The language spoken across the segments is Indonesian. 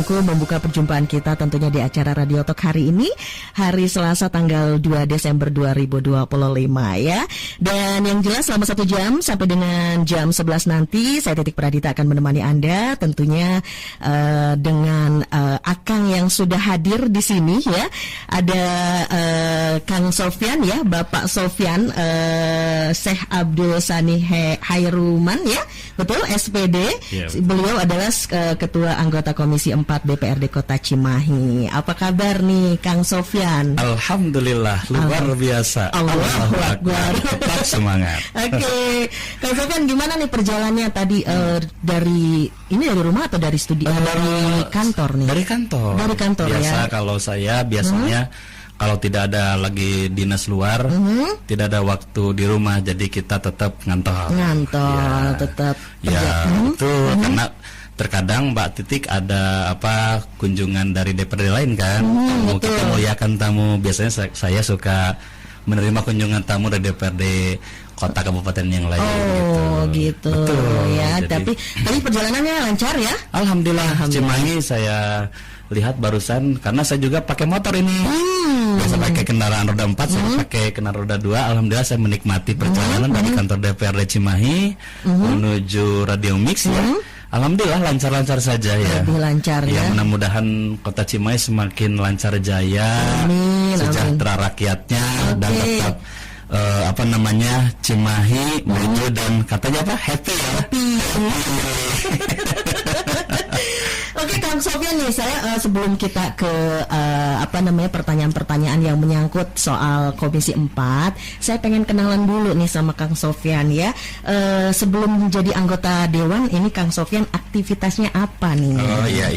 sayangku, membuka perjumpaan kita tentunya di acara Radio Talk hari ini, hari Selasa tanggal 2 Desember 2025 ya. Dan yang jelas selama 1 jam sampai dengan jam 11 nanti saya Titik Pradita akan menemani Anda tentunya dengan Akang yang sudah hadir di sini ya. Ada Kang Sofyan ya, Bapak Sofyan Syekh Abdul Sani Hairuman ya. Betul, SPD. Beliau adalah Ketua Anggota Komisi 4 DPRD Kota Cimahi. Apa kabar nih Kang Sofyan? Alhamdulillah, luar biasa. Allahu Akbar. Tetap semangat. Oke. Kang Sofyan, gimana nih perjalanannya tadi dari rumah atau dari studi? Dari kantor nih. Dari kantor. Dari kantor biasa, ya. Kalau saya biasanya kalau tidak ada lagi dinas luar, tidak ada waktu di rumah, jadi kita tetap ngantor. Ya. Tetap kerja. Ya, betul. Karena terkadang Mbak Titik ada kunjungan dari DPRD lain kan. Kita muliakan tamu. Biasanya saya suka menerima kunjungan tamu dari DPRD kota kabupaten yang lain. Gitu. Betul. Ya, jadi, tapi perjalanannya lancar ya? Alhamdulillah. Cimahi saya lihat barusan, karena saya juga pakai motor ini. Saya pakai kendaraan roda 4, saya pakai kendaraan roda 2. Alhamdulillah saya menikmati perjalanan dari kantor DPRD Cimahi menuju Radio Mix ya. Alhamdulillah lancar-lancar saja ya. Lebih lancar ya. Mudah-mudahan kota Cimahi semakin lancar jaya, sejahtera rakyatnya, dan tetap Cimahi maju dan katanya happy ya. Oke, Kang Sofyan nih, saya sebelum kita ke pertanyaan-pertanyaan yang menyangkut soal Komisi 4, saya pengen kenalan dulu nih sama Kang Sofyan ya. Sebelum menjadi anggota dewan, ini Kang Sofyan aktivitasnya apa nih? Oh iya.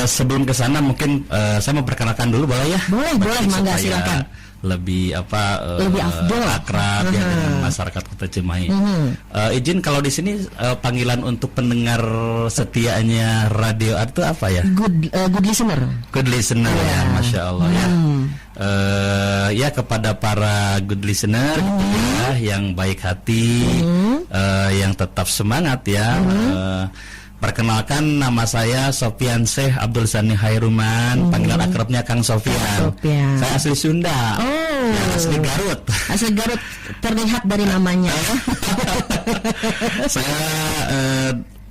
Sebelum ke sana mungkin saya mau perkenalkan dulu boleh ya? Boleh, mangga silakan. Lebih afdol, akrab ya dengan masyarakat Kota Cimahi. Izin kalau di sini panggilan untuk pendengar setianya radio itu apa ya? Good listener. Good listener ya, Masya Allah ya. Ya kepada para good listener gitu ya, yang baik hati, yang tetap semangat ya. Perkenalkan, nama saya Sofyan Syekh Abdul Sani Hairuman, panggilan akrabnya Kang Sofyan. Saya asli Sunda. Ya, asli Garut. Asli Garut, terlihat dari namanya. Saya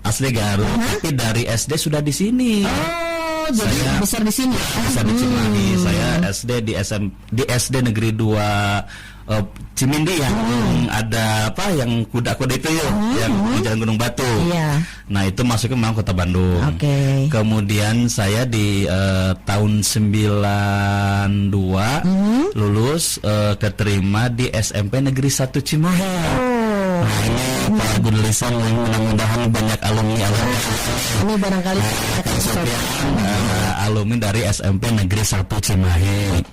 asli Garut, tapi dari SD sudah di sini. Jadi saya besar di sini. Besar di Cimahi. Saya SD di SD Negeri 2 Cimindi yang ada yang kuda-kuda itu yang di Jalan Gunung Batu. Nah, itu masuknya memang Kota Bandung. Kemudian saya di tahun 92 lulus keterima di SMP Negeri 1 Cimahi. Nah, ini para gulisan mudah-mudahan banyak alumni. Ini barangkali alumni dari SMP Negeri 1 Cimahi.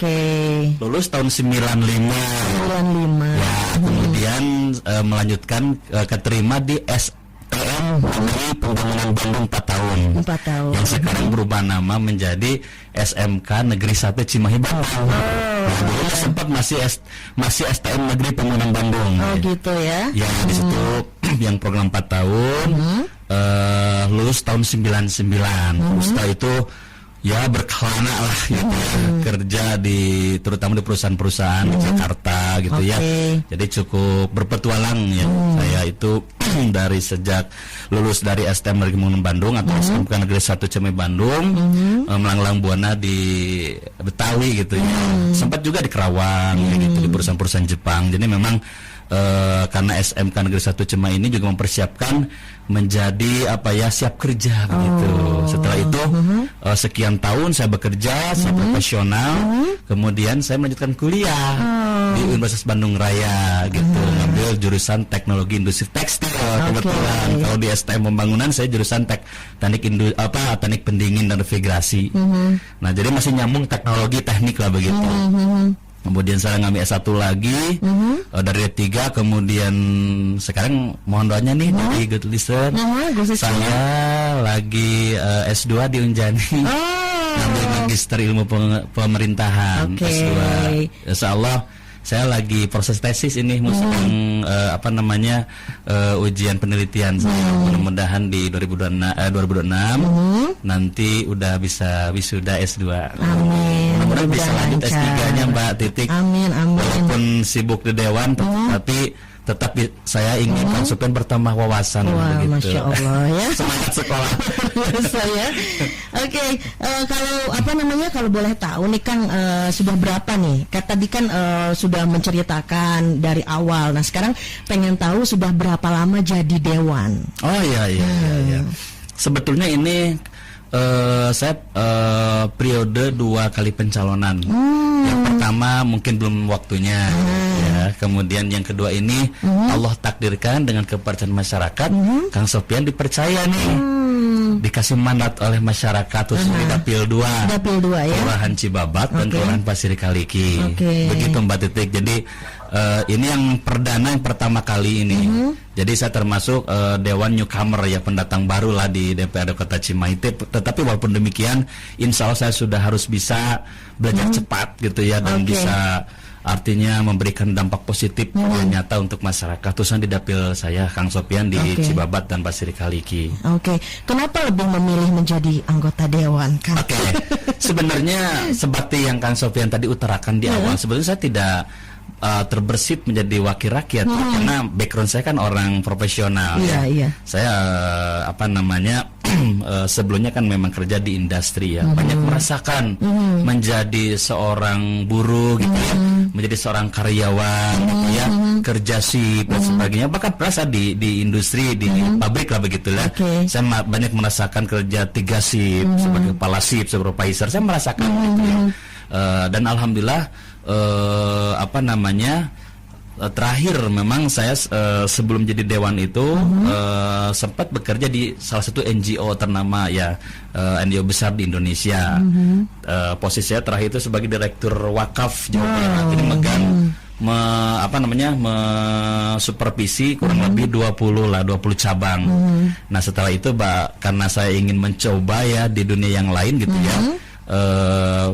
Lulus tahun 95. Ya, kemudian melanjutkan keterima di STM Negeri Pembangunan Bandung 4 tahun. Yang sekarang berubah nama menjadi SMK Negeri 1 Cimahi Bandung. Dulu sempat masih STM Negeri Pembangunan Bandung. Gitu ya. Yang di situ yang program 4 tahun. Lulus tahun 99. Setelah itu ya berkelana lah gitu, kerja terutama di perusahaan-perusahaan di Jakarta gitu ya. Jadi cukup berpetualang ya. Saya itu dari sejak lulus dari STM Negeri Pembangunan Bandung atau SMK Negeri 1 Cimahi Bandung, melanglang buana di Betawi gitu ya. Sempat juga di Kerawang gitu, di perusahaan-perusahaan Jepang. Jadi memang karena SMK Negeri 1 Cimahi ini juga mempersiapkan menjadi siap kerja begitu. Setelah itu sekian tahun saya bekerja secara profesional, kemudian saya melanjutkan kuliah di Universitas Bandung Raya gitu, ngambil jurusan Teknologi Industri Tekstil. Kebetulan kalau di STM Pembangunan saya jurusan teknik pendingin dan refrigerasi. Nah, jadi masih nyambung teknologi teknik lah begitu. Kemudian saya ngambil S1 lagi dari D3, kemudian sekarang mohon doanya nih dari Good Listener. Saya lagi S2 di Unjani. Ngambil Magister Ilmu Pemerintahan S2. Insyaallah saya lagi proses tesis ini ujian penelitian saya. Mudah-mudahan di 2026 nanti udah bisa wisuda S2. Amin. Mudah-mudahan bisa lanjut S3-nya Mbak Titik. Amin. Walaupun sibuk di dewan, tapi tetap saya ingin Kang Sopyan bertambah wawasan. Wah, begitu. Masya Allah ya. Semangat sekolah. Saya. Oke, kalau boleh tahu nih Kang, sudah berapa nih? Tadi kan sudah menceritakan dari awal. Nah, sekarang pengen tahu sudah berapa lama jadi dewan? Oh iya. Sebetulnya ini saya periode 2 kali pencalonan. Yang pertama mungkin belum waktunya, ya. Kemudian yang kedua ini Allah takdirkan dengan kepercayaan masyarakat, Kang Sopyan dipercaya nih, dikasih mandat oleh masyarakat terus di Dapil 2 ya? Kelurahan Cibabat dan Kelurahan Pasir Kaliki. Begitu Mbak Titik. Jadi ini yang perdana, yang pertama kali ini. Jadi saya termasuk Dewan Newcomer ya, pendatang baru lah di DPRD Kota Cimahi. Tetapi walaupun demikian, insya Allah saya sudah harus bisa belajar cepat gitu ya, dan bisa artinya memberikan dampak positif yang nyata untuk masyarakat, khususnya di dapil saya Kang Sopyan di Cibabat dan Pasir Kaliki. Kenapa lebih memilih menjadi anggota dewan, Kang? Sebenarnya seperti yang Kang Sopyan tadi utarakan di awal, sebetulnya saya tidak terbersit menjadi wakil rakyat karena background saya kan orang profesional. Saya sebelumnya kan memang kerja di industri ya, banyak merasakan menjadi seorang buruh gitu ya, menjadi seorang karyawan gitu ya, kerja sip dan sebagainya, bahkan perasa di industri, di pabrik lah begitulah. Saya banyak merasakan kerja 3 sip sebagai kepala sip, supervisor, saya merasakan gitu ya. Dan alhamdulillah terakhir memang saya sebelum jadi dewan itu sempat bekerja di salah satu NGO ternama ya, NGO besar di Indonesia. Posisi saya terakhir itu sebagai direktur wakaf Jawa Barat. Ini megang supervisi kurang lebih 20 cabang. Nah, setelah itu karena saya ingin mencoba ya di dunia yang lain gitu ya,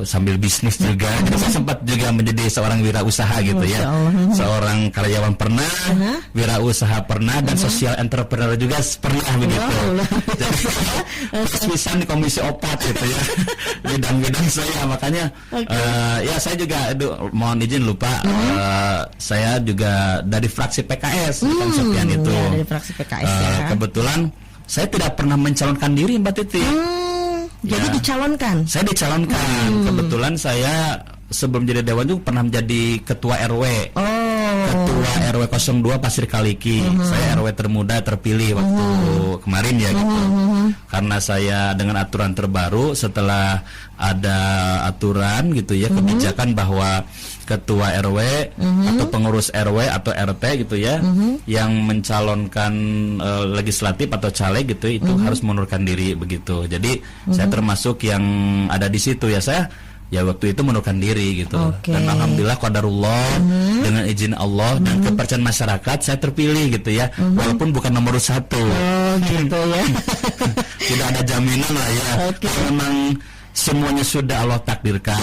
sambil bisnis juga. Jadi saya sempat juga menjadi seorang wirausaha gitu ya. Seorang karyawan pernah, wirausaha pernah, dan social entrepreneur juga pernah begitu. Jadi spesialis di komisi opat gitu ya. Bidang-bidang saya, makanya ya saya juga mohon izin lupa, saya juga dari fraksi PKS Kang Sopyan itu. Ya, dari fraksi PKS ya. Kebetulan saya tidak pernah mencalonkan diri Mbak Titi. Jadi dicalonkan? Saya dicalonkan. Kebetulan saya sebelum jadi dewan itu pernah menjadi ketua RW. Ketua RW 02 Pasir Kaliki. Saya RW termuda terpilih waktu kemarin ya gitu. Karena saya dengan aturan terbaru, setelah ada aturan gitu ya, kebijakan bahwa ketua RW atau pengurus RW atau RT gitu ya, yang mencalonkan legislatif atau caleg gitu, itu harus mengundurkan diri begitu. Jadi saya termasuk yang ada di situ ya. Saya ya waktu itu mengundurkan diri gitu. Dan alhamdulillah qadarullah, dengan izin Allah dan kepercayaan masyarakat, saya terpilih gitu ya, walaupun bukan nomor 1. Gitu ya. Tidak ada jaminan lah ya. Memang semuanya sudah Allah takdirkan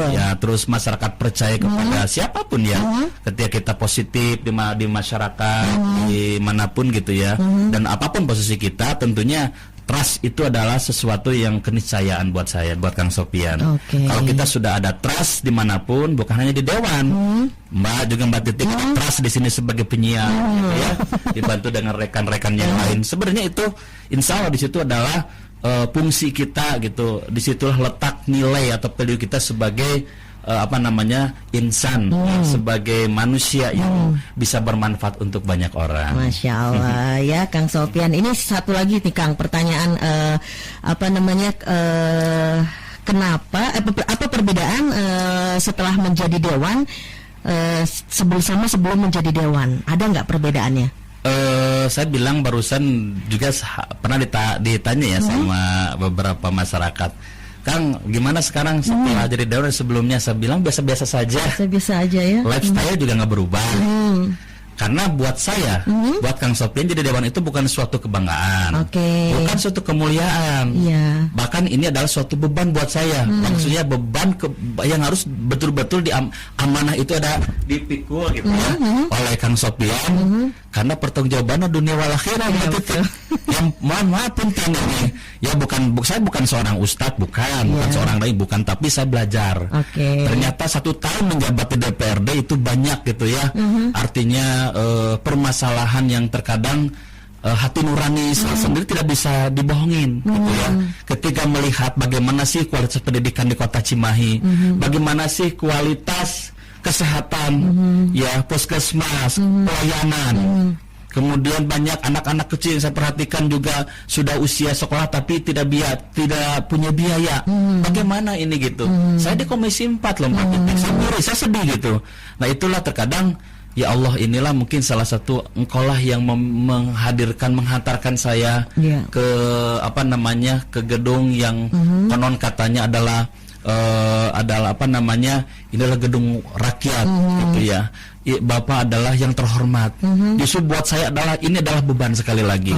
ya, terus masyarakat percaya kepada siapapun ya, ketika kita positif di masyarakat dimanapun gitu ya, dan apapun posisi kita, tentunya trust itu adalah sesuatu yang keniscayaan buat saya, buat Kang Sopyan. Kalau kita sudah ada trust dimanapun, bukan hanya di dewan, Mbak Titik trust di sini sebagai penyiar, gitu ya, dibantu dengan rekan-rekan yang lain. Sebenarnya itu, insya Allah di situ adalah fungsi kita gitu. Disitulah letak nilai atau value kita sebagai insan, sebagai manusia yang bisa bermanfaat untuk banyak orang. Masya Allah ya Kang Sopyan. Ini satu lagi nih Kang, pertanyaan kenapa apa perbedaan setelah menjadi dewan sebelum menjadi dewan? Ada nggak perbedaannya? Saya bilang barusan juga pernah ditanya ya sama beberapa masyarakat, Kang, gimana sekarang setelah jadi dewan? Sebelumnya saya bilang biasa-biasa saja. Biasa-biasa aja ya. Lifestyle juga nggak berubah. Karena buat saya, buat Kang Sopyan jadi dewan itu bukan suatu kebanggaan, bukan suatu kemuliaan, bahkan ini adalah suatu beban buat saya. Maksudnya beban yang harus betul-betul amanah itu ada dipikul gitu ya oleh Kang Sopyan, karena pertanggungjawabannya dunia wal akhirat. Yang mohon maaf penting ini, ya saya bukan seorang ustadz, bukan seorang dai, bukan, tapi saya belajar. Ternyata 1 tahun menjabat di DPRD itu banyak gitu ya, artinya permasalahan yang terkadang hati nurani saya sendiri tidak bisa dibohongin gitu ya. Ketika melihat bagaimana sih kualitas pendidikan di Kota Cimahi, bagaimana sih kualitas kesehatan, ya puskesmas, pelayanan. Kemudian banyak anak-anak kecil yang saya perhatikan juga sudah usia sekolah tapi tidak punya biaya. Bagaimana ini gitu? Saya di Komisi 4 loh, saya sedih gitu. Nah itulah terkadang, ya Allah, inilah mungkin salah satu engkaulah yang menghantarkan saya ke ke gedung yang konon katanya adalah inilah gedung rakyat gitu ya. Bapak adalah yang terhormat. Justru buat saya ini adalah beban sekali lagi.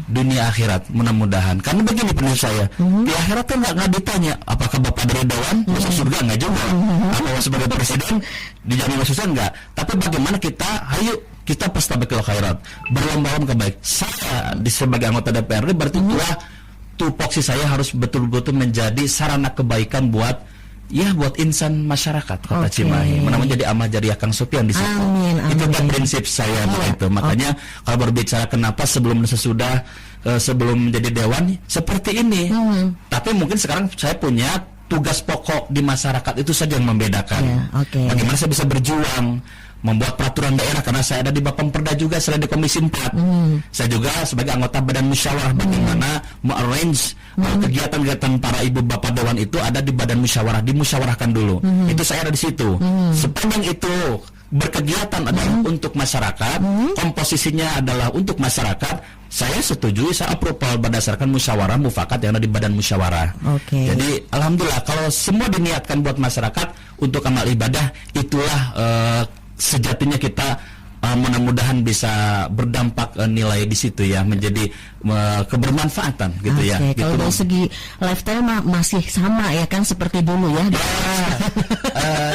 Dunia akhirat mudah-mudahan. Karena begini penuh saya, di akhirat kan nggak ditanya apakah Bapak dari dewan masuk surga, nggak juga. Apakah sebagai presiden dijamin masuk surga, nggak. Tapi bagaimana kita pastabikul khairat, berlomba-lomba kebaik. Saya sebagai anggota DPRD berarti tupoksi saya harus betul-betul menjadi sarana kebaikan buat insan masyarakat Kota Cimahi. Menamun jadi amal jariah Kang Sopyan di situ. Itu kan prinsip saya begitu. Makanya kalau berbicara kenapa sebelum sesudah sebelum menjadi dewan seperti ini. Tapi mungkin sekarang saya punya tugas pokok di masyarakat, itu saja yang membedakan. Bagaimana saya bisa berjuang membuat peraturan daerah, karena saya ada di Bapemperda juga selain di Komisi 4. Saya juga sebagai anggota Badan Musyawarah, bagaimana arrange kegiatan-kegiatan para ibu bapak dewan itu ada di Badan Musyawarah, dimusyawarahkan dulu. Itu saya ada di situ. Sepanjang itu berkegiatan adalah untuk masyarakat, komposisinya adalah untuk masyarakat, saya setuju, saya approval berdasarkan musyawarah mufakat yang ada di Badan Musyawarah. Jadi alhamdulillah kalau semua diniatkan buat masyarakat untuk amal ibadah, itulah sejatinya kita mudah-mudahan bisa berdampak nilai di situ ya, menjadi kebermanfaatan gitu ya. Gitu. Kalau dari segi lifestyle masih sama ya kan seperti dulu ya.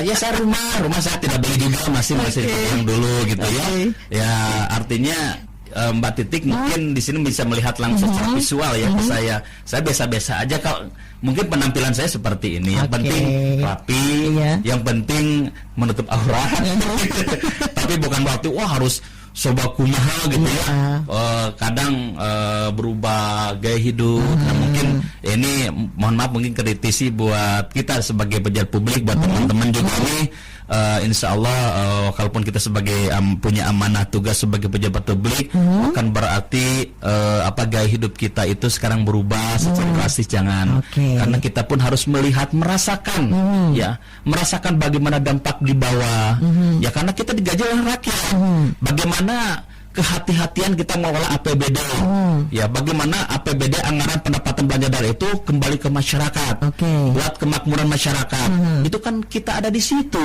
Ya saya rumah saya tidak beli juga, masih yang dulu gitu ya. Ya artinya Mbak Titik mungkin di sini bisa melihat langsung secara visual ya ke saya. Saya biasa-biasa aja, kalau mungkin penampilan saya seperti ini. Yang penting rapi, yang penting menutup aurat. Tapi bukan berarti harus soba kumaha gitu ya. Kadang berubah gaya hidup. Nah, mungkin ini mohon maaf mungkin kritisi buat kita sebagai pejabat publik, buat teman-teman juga nih. Insya Allah kalaupun kita sebagai punya amanah tugas sebagai pejabat publik, bukan berarti gaya hidup kita itu sekarang berubah secara drastis, jangan. Karena kita pun harus merasakan merasakan bagaimana dampak di bawah. Ya karena kita digaji oleh rakyat. Bagaimana kehati-hatian kita mengelola APBD. Ya, bagaimana APBD, anggaran pendapatan belanja daerah itu kembali ke masyarakat. Buat kemakmuran masyarakat. Itu kan kita ada di situ.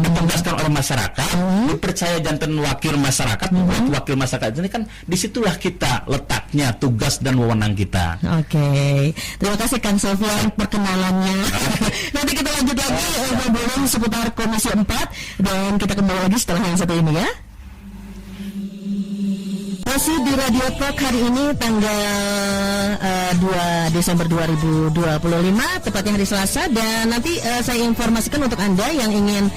Ditugaskan oleh masyarakat, dipercaya jantan wakil masyarakat, buat wakil masyarakat. Ini kan disitulah kita letaknya tugas dan wewenang kita. Terima kasih Kang Sopyan perkenalannya. Nanti kita lanjut lagi ngobrolin seputar Komisi 4 dan kita kembali lagi setelah yang satu ini ya. Masih di Radio Talk hari ini tanggal 2 Desember 2025, tepatnya hari Selasa. Dan nanti saya informasikan untuk Anda yang ingin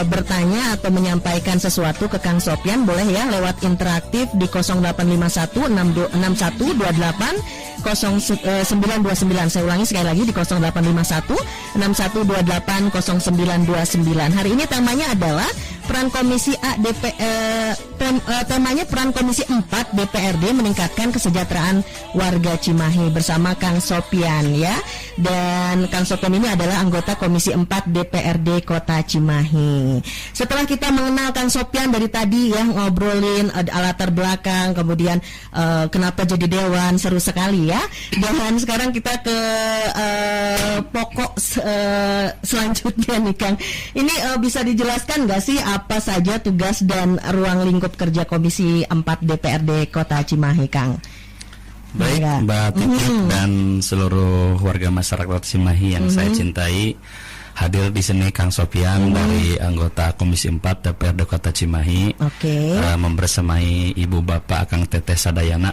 bertanya atau menyampaikan sesuatu ke Kang Sopyan, boleh ya lewat interaktif di 0851 6128 0929. Saya ulangi sekali lagi di 0851 6128 0929. Hari ini temanya adalah peran Komisi A temanya peran Komisi 4 DPRD meningkatkan kesejahteraan warga Cimahi bersama Kang Sopyan ya. Dan Kang Sopyan ini adalah anggota Komisi 4 DPRD Kota Cimahi. Setelah kita mengenal Kang Sopyan dari tadi ya, ngobrolin latar belakang, kemudian kenapa jadi dewan, seru sekali ya. Dan sekarang kita ke pokok selanjutnya nih Kang. Ini bisa dijelaskan nggak sih apa saja tugas dan ruang lingkup lingkup kerja Komisi 4 DPRD Kota Cimahi, Kang. Baik, Mbak Titik dan seluruh warga masyarakat Cimahi yang saya cintai, hadir di sini Kang Sofian dari anggota Komisi 4 DPRD Kota Cimahi, membersamai Ibu Bapak Kang Teteh Sadayana.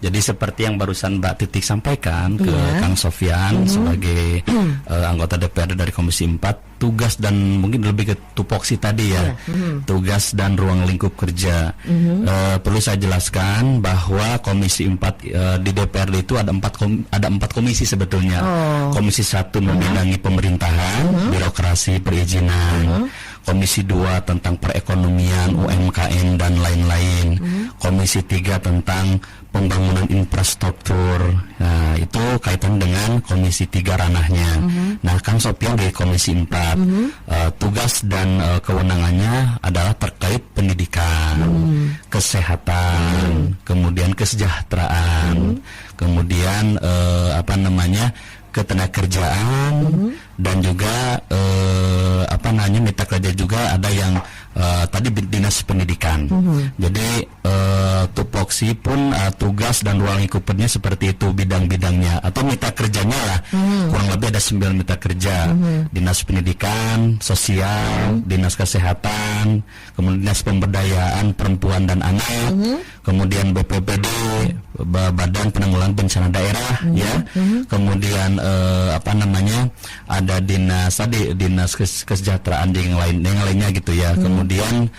Jadi seperti yang barusan Mbak Titik sampaikan ke Kang Sofian sebagai anggota DPRD dari Komisi 4, tugas dan mungkin lebih ke tupoksi tadi ya, tugas dan ruang lingkup kerja. Perlu saya jelaskan bahwa Komisi 4 di DPRD itu ada empat komisi sebetulnya. Komisi 1 membidangi pemerintahan, birokrasi, perizinan. Komisi 2 tentang perekonomian, UMKM dan lain-lain. Komisi 3 tentang pembangunan infrastruktur. Nah, itu kaitan dengan Komisi 3 ranahnya. Nah, Kang Sofian dari Komisi 4, tugas dan kewenangannya adalah terkait pendidikan, kesehatan, kemudian kesejahteraan, kemudian ketenagakerjaan, dan juga mitra kerja juga ada yang tadi dinas pendidikan. Jadi tupoksi pun tugas dan ruang lingkupnya seperti itu bidang-bidangnya atau mitra kerjanya lah. Kurang lebih ada 9 mitra kerja. Dinas pendidikan, sosial, dinas kesehatan, kemudian dinas pemberdayaan perempuan dan anak, kemudian BPBD, Badan Penanggulangan Bencana Daerah, ya. Kemudian ada dinas kesejahteraan yang lainnya gitu ya. Kemudian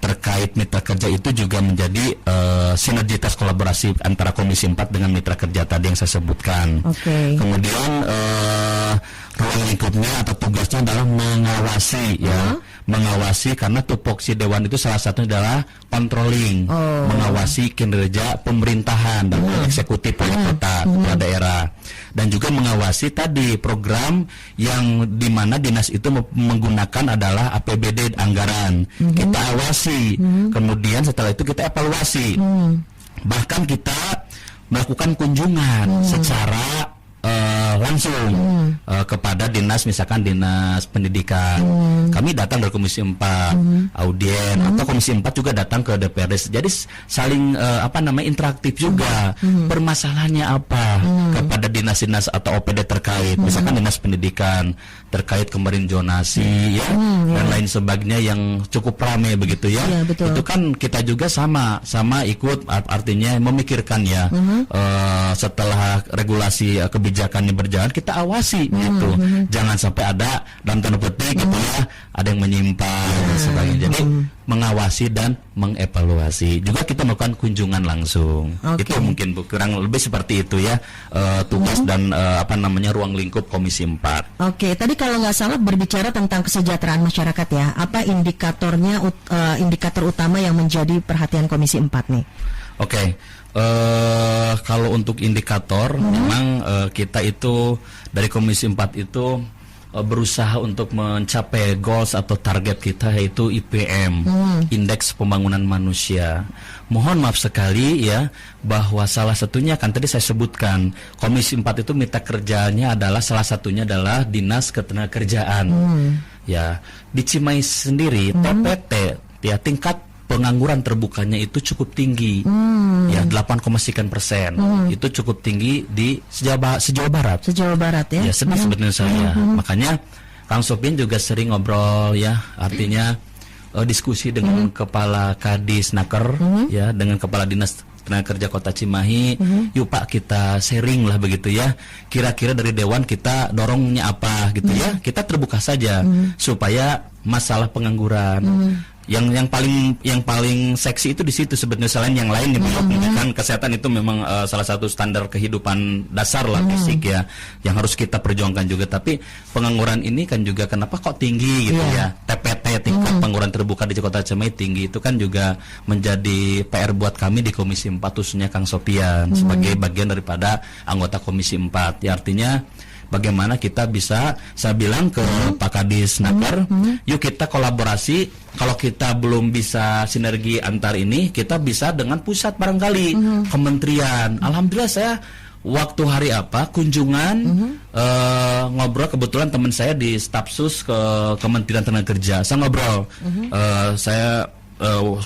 terkait mitra kerja itu juga menjadi sinergitas kolaborasi antara Komisi 4 dengan mitra kerja tadi yang saya sebutkan. Kemudian ruang lingkupnya atau tugasnya adalah mengawasi ya. Mengawasi karena tupoksi dewan itu salah satunya adalah controlling, mengawasi kinerja pemerintahan dan eksekutif oleh kota, kepala daerah, dan juga mengawasi tadi program yang dimana dinas itu menggunakan adalah APBD anggaran. Kita awasi, kemudian setelah itu kita evaluasi, bahkan kita melakukan kunjungan secara langsung kepada dinas, misalkan dinas pendidikan. Kami datang dari Komisi 4 audien, atau Komisi 4 juga datang ke DPRD. Jadi saling interaktif juga. Permasalahannya apa kepada dinas-dinas atau OPD terkait. Misalkan dinas pendidikan terkait kemarin zonasi ya, dan lain sebagainya yang cukup ramai begitu ya. Itu kan kita juga sama ikut, artinya memikirkan ya, setelah regulasi kebijakannya berjalan kita awasi gitu. Jangan sampai ada dalam tanda petik gitu ya, ada yang menyimpang dan sebagainya. Jadi mengawasi dan mengevaluasi. Juga kita melakukan kunjungan langsung. Itu mungkin kurang lebih seperti itu ya, tugas dan ruang lingkup Komisi 4. Tadi kalau nggak salah berbicara tentang kesejahteraan masyarakat ya. Apa indikatornya, indikator utama yang menjadi perhatian Komisi 4 nih? Kalau untuk indikator, memang kita itu dari Komisi 4 itu berusaha untuk mencapai goals atau target kita, yaitu IPM, Indeks Pembangunan Manusia. Mohon maaf sekali ya, bahwa salah satunya kan tadi saya sebutkan, Komisi 4 itu mitra kerjanya adalah salah satunya adalah Dinas Ketenagakerjaan. Ya, di Cimahi sendiri TPT ya, tingkat pengangguran terbukanya itu cukup tinggi, ya 8,sekian%. Itu cukup tinggi di sejauh barat. Sejauh barat ya. Ya sedih sebetulnya saya. Makanya Kang Sofian juga sering ngobrol ya, artinya diskusi dengan Kepala Kadisnaker, ya, dengan Kepala Dinas Tenaga Kerja Kota Cimahi. Yuk Pak, kita sharing lah begitu ya. Kira-kira dari Dewan kita dorongnya apa gitu ya. Kita terbuka saja supaya masalah pengangguran. Yang paling seksi itu di situ sebetulnya, selain yang lain pendidikan, kesehatan itu memang salah satu standar kehidupan dasar lah, fisik ya, yang harus kita perjuangkan juga. Tapi pengangguran ini kan juga kenapa kok tinggi gitu ya, TPT tingkat pengangguran terbuka di Kota Cimahi tinggi, itu kan juga menjadi PR buat kami di Komisi 4, khususnya Kang Sofian sebagai bagian daripada anggota Komisi 4 ya. Artinya bagaimana kita bisa, saya bilang ke Pak Kadisnaker, yuk kita kolaborasi. Kalau kita belum bisa sinergi antar ini, kita bisa dengan pusat barangkali, kementerian. Alhamdulillah saya waktu hari kunjungan, ngobrol, kebetulan teman saya di Stafsus ke Kementerian Tenaga Kerja, saya ngobrol, saya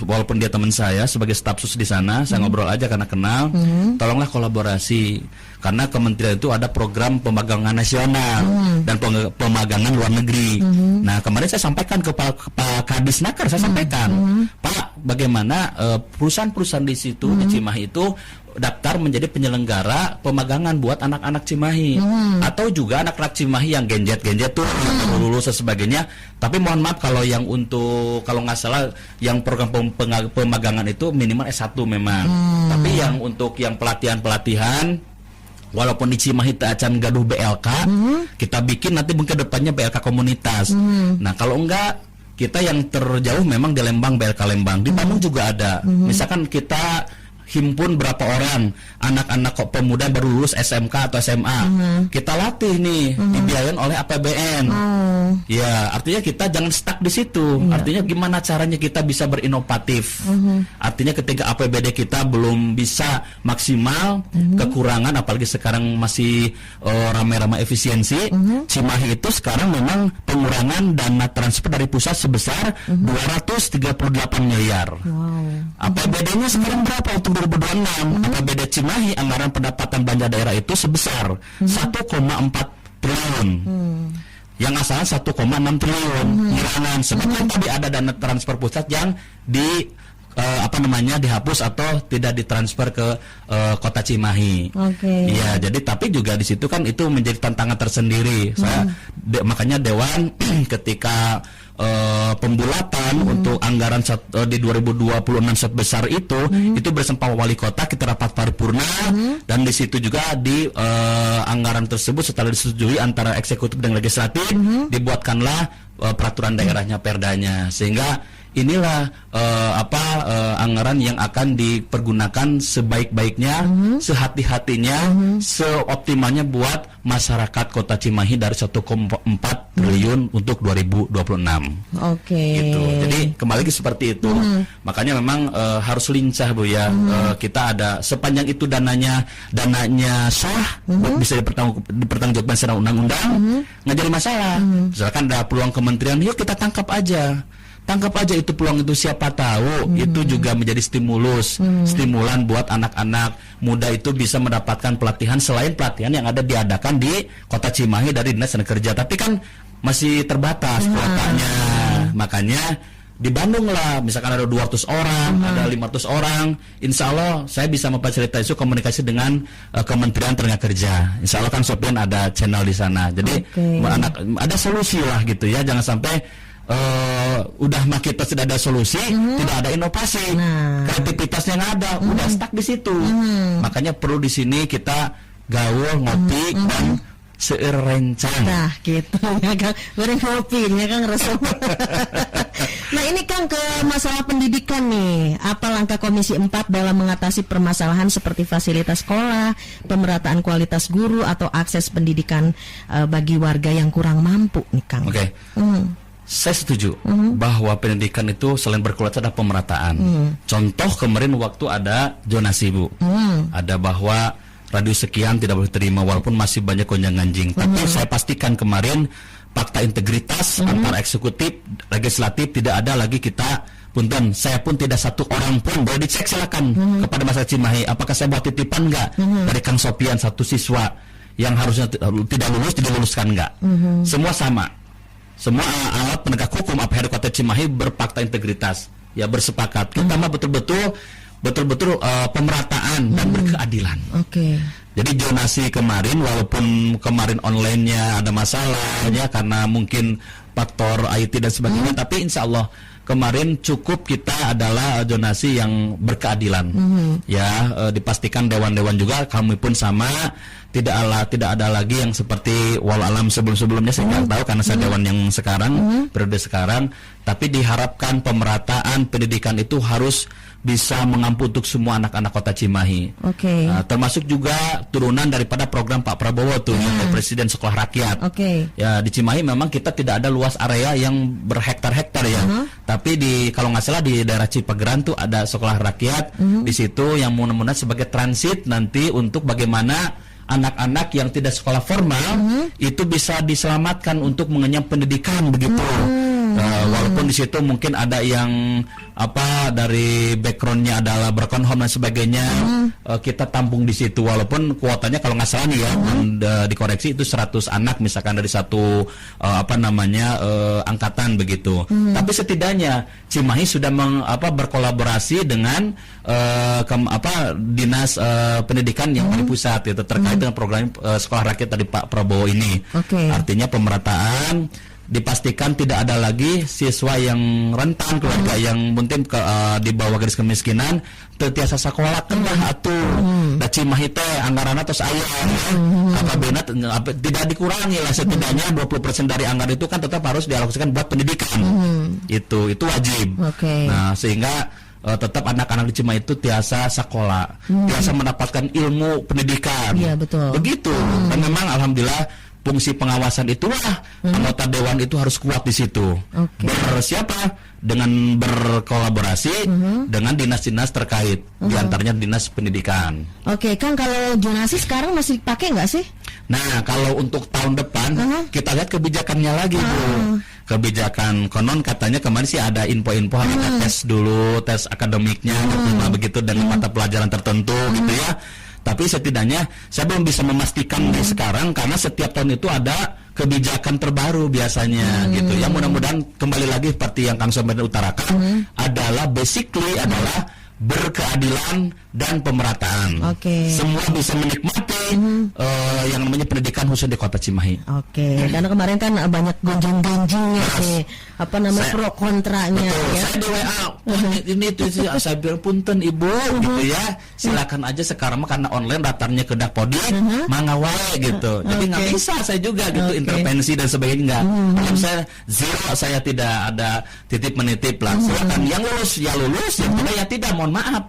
walaupun dia teman saya sebagai staf sus di sana, saya ngobrol aja karena kenal. Tolonglah kolaborasi, karena kementerian itu ada program pemagangan nasional dan pemagangan luar negeri. Nah, kemarin saya sampaikan ke Pak Kadisnaker, saya sampaikan, Pak, bagaimana perusahaan-perusahaan di situ di Cimahi itu daftar menjadi penyelenggara pemagangan buat anak-anak Cimahi, atau juga anak-anak Cimahi yang genjet-genjet tuh lulus dan sebagainya. Tapi mohon maaf kalau yang untuk, kalau nggak salah yang program pemagangan itu minimal S1 memang. Tapi yang untuk yang pelatihan-pelatihan, walaupun di Cimahi acan gaduh BLK, kita bikin nanti mungkin depannya BLK komunitas. Nah, kalau enggak, kita yang terjauh memang di Lembang, BLK Lembang. Di Bandung juga ada. Misalkan kita himpun berapa orang anak-anak kok pemuda baru lulus SMK atau SMA, kita latih nih, dibiayain oleh APBN. Ya, artinya kita jangan stuck di situ. Artinya gimana caranya kita bisa berinovatif. Artinya ketika APBD kita belum bisa maksimal, kekurangan, apalagi sekarang masih rame-rame efisiensi, Cimahi itu sekarang memang pengurangan dana transfer dari pusat sebesar 238 miliar. APBD-nya sekarang berapa untuk 2026? APBD Cimahi, anggaran pendapatan belanja daerah itu sebesar 1,4 triliun. Yang asalnya 1,6 triliun. Sebetulnya tadi ada dana transfer pusat yang dihapus atau tidak ditransfer ke kota Cimahi. Iya, jadi tapi juga di situ kan itu menjadi tantangan tersendiri. Makanya Dewan ketika pembulatan untuk anggaran di 2026 sebesar itu bersama wali kota kita rapat paripurna, dan di situ juga di anggaran tersebut setelah disetujui antara eksekutif dan legislatif, dibuatkanlah peraturan daerahnya, perdanya, sehingga inilah anggaran yang akan dipergunakan sebaik-baiknya, sehati-hatinya, seoptimalnya buat masyarakat Kota Cimahi dari 1,4 triliun untuk 2026. Gitu. Jadi kembali lagi seperti itu. Makanya memang harus lincah, Bu, ya. Kita ada sepanjang itu dananya sah, bisa dipertanggungjawabkan secara undang-undang, nggak jadi masalah. Misalkan ada peluang kementerian, yuk kita tangkap aja itu peluang itu, siapa tahu itu juga menjadi stimulan buat anak-anak muda itu bisa mendapatkan pelatihan selain pelatihan yang ada diadakan di Kota Cimahi dari Dinas Tenaga Kerja, tapi kan masih terbatas kuotanya. Makanya di Bandung lah, misalkan ada 200 orang, ada 500 orang, insya Allah saya bisa memfasilitasi komunikasi dengan Kementerian Tenaga Kerja. Insya Allah kan Sopian ada channel di sana, jadi ada solusi lah gitu ya, jangan sampai udah mah kita sudah ada solusi, tidak ada inovasi, kreativitasnya nggak ada, udah stuck di situ. Makanya perlu di sini kita gaul, ngopi, dan serencang. Nah, gitu ya Kang, bareng ngopinya Kang resep. Nah, ini Kang, ke masalah pendidikan nih, apa langkah Komisi 4 dalam mengatasi permasalahan seperti fasilitas sekolah, pemerataan kualitas guru, atau akses pendidikan bagi warga yang kurang mampu nih Kang? Saya setuju bahwa pendidikan itu selain berkualitas ada pemerataan. Contoh kemarin waktu ada zonasi, Bu, ada bahwa radius sekian tidak boleh terima, walaupun masih banyak gonjang-ganjing. Tapi saya pastikan kemarin fakta integritas antara eksekutif, legislatif tidak ada lagi. Kita punten, saya pun tidak satu orang pun boleh dicek, silakan kepada masyarakat Cimahi, apakah saya buat titipan enggak dari Kang Sopian, satu siswa yang harusnya tidak lulus, diluluskan enggak. Semua sama. Semua alat penegak hukum APHD Kota Cimahi berfakta integritas, ya bersepakat. Kita mah betul-betul pemerataan dan berkeadilan. Jadi zonasi kemarin, walaupun kemarin online-nya ada masalah ya karena mungkin faktor IT dan sebagainya, tapi insya Allah kemarin cukup kita adalah zonasi yang berkeadilan. Ya, dipastikan dewan-dewan juga kami pun sama, tidak ada lagi yang seperti walalam sebelum-sebelumnya. Saya nggak tahu karena saya dewan yang sekarang, periode sekarang. Tapi diharapkan pemerataan pendidikan itu harus bisa mengampu untuk semua anak-anak Kota Cimahi. Termasuk juga turunan daripada program Pak Prabowo tuh, yang Presiden Sekolah Rakyat. Ya, di Cimahi memang kita tidak ada luas area yang berhektar-hektar ya. Tapi kalau nggak salah di daerah Cipageran tuh ada sekolah rakyat di situ yang mudah-mudahan sebagai transit nanti untuk bagaimana anak-anak yang tidak sekolah formal itu bisa diselamatkan untuk mengenyam pendidikan begitu. Walaupun di situ mungkin ada yang dari backgroundnya adalah broken home dan sebagainya, kita tampung di situ. Walaupun kuotanya kalau nggak salah nih ya, dikoreksi itu 100 anak misalkan dari satu angkatan begitu. Tapi setidaknya Cimahi sudah berkolaborasi dengan dinas pendidikan yang di pusat itu terkait dengan program sekolah rakyat dari Pak Prabowo ini. Artinya pemerataan, dipastikan tidak ada lagi siswa yang rentan, keluarga yang mungkin di bawah garis kemiskinan tertiasa sekolah kendah atuh. Da Cimahi teh anggaranna tos aya. Apabila tidak dikurangi lah, setidaknya 20% dari anggaran itu kan tetap harus dialokasikan buat pendidikan. Itu wajib. Nah, sehingga tetap anak-anak di Cimahi itu tiasa sekolah, tiasa mendapatkan ilmu pendidikan. Iya, betul. Begitu. Dan memang alhamdulillah fungsi pengawasan itulah anggota dewan itu harus kuat di situ. Bersiapa? Dengan berkolaborasi dengan dinas-dinas terkait, diantaranya dinas pendidikan. Kang, kalau zonasi sekarang masih pakai nggak sih? Nah, kalau untuk tahun depan kita lihat kebijakannya lagi, Bu. Kebijakan konon katanya kemarin sih ada info-info ada tes dulu, tes akademiknya, begitu dengan mata pelajaran tertentu gitu ya. Tapi setidaknya saya belum bisa memastikan di sekarang karena setiap tahun itu ada kebijakan terbaru biasanya gitu ya. Mudah-mudahan kembali lagi seperti yang Kang Soben utarakan adalah basically adalah berkeadilan dan pemerataan. Semua bisa menikmati yang namanya pendidikan khusus di Kota Cimahi. Dan kemarin kan banyak gonjang-ganjingnya sih, pro kontranya. Ya. Saya di WA, ini itu sih saya bilang punten Ibu gitu ya. Silakan aja sekarang karena online daftarnya ke Dapodi, mangga wae gitu. Jadi nggak bisa saya juga gitu intervensi dan sebagainya nggak. Saya zero, saya tidak ada titip menitip lah. Silakan yang lulus ya lulus, yang tidak ya tidak, mohon maaf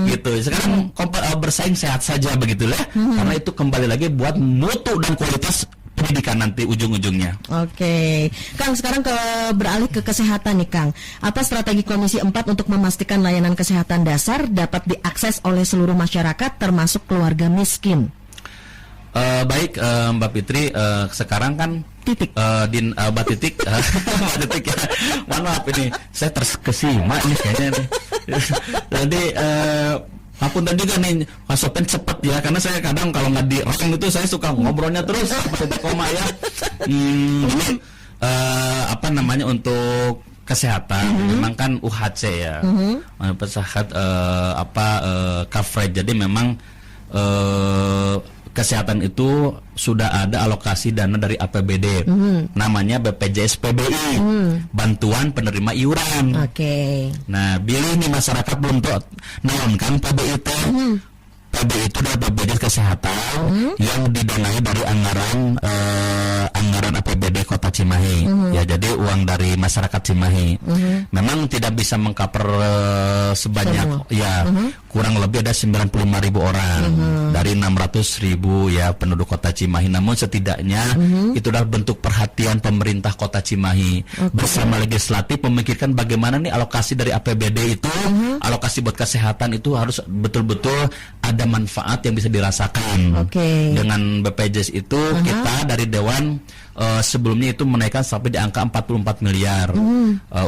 gitu. Sekarang bersaing sehat saja begitulah. Karena itu kembali lagi buat mutu dan kualitas pendidikan nanti ujung-ujungnya. Kang, sekarang beralih ke kesehatan nih, Kang. Apa strategi Komisi 4 untuk memastikan layanan kesehatan dasar dapat diakses oleh seluruh masyarakat termasuk keluarga miskin? Baik, Mbak Fitri, sekarang kan Mbak Titik ya. Mohon maaf ini saya terkesima nih kayaknya nih. Jadi Ngapunten juga nih, Mas Sopen cepet ya, karena saya kadang kalau nggak di rem itu saya suka ngobrolnya terus sampai koma ya. Untuk kesehatan memang kan UHC ya, pesahkan coverage. Jadi memang kesehatan itu sudah ada alokasi dana dari APBD, namanya BPJS PBI, bantuan penerima iuran. Nah, bila nih masyarakat belum tahu, kan PBI itu PBI itu adalah BPJS Kesehatan yang didanai dari anggaran APBD Kota Cimahi. Ya, jadi uang dari masyarakat Cimahi. Memang tidak bisa mengcover sebanyak kurang lebih ada 95.000 orang dari 600.000 ya penduduk Kota Cimahi. Namun setidaknya itu adalah bentuk perhatian pemerintah Kota Cimahi bersama legislatif memikirkan bagaimana nih alokasi dari APBD itu, alokasi buat kesehatan itu harus betul-betul ada manfaat yang bisa dirasakan. Dengan BPJS itu kita dari Dewan sebelumnya itu menaikkan sampai di angka 44 miliar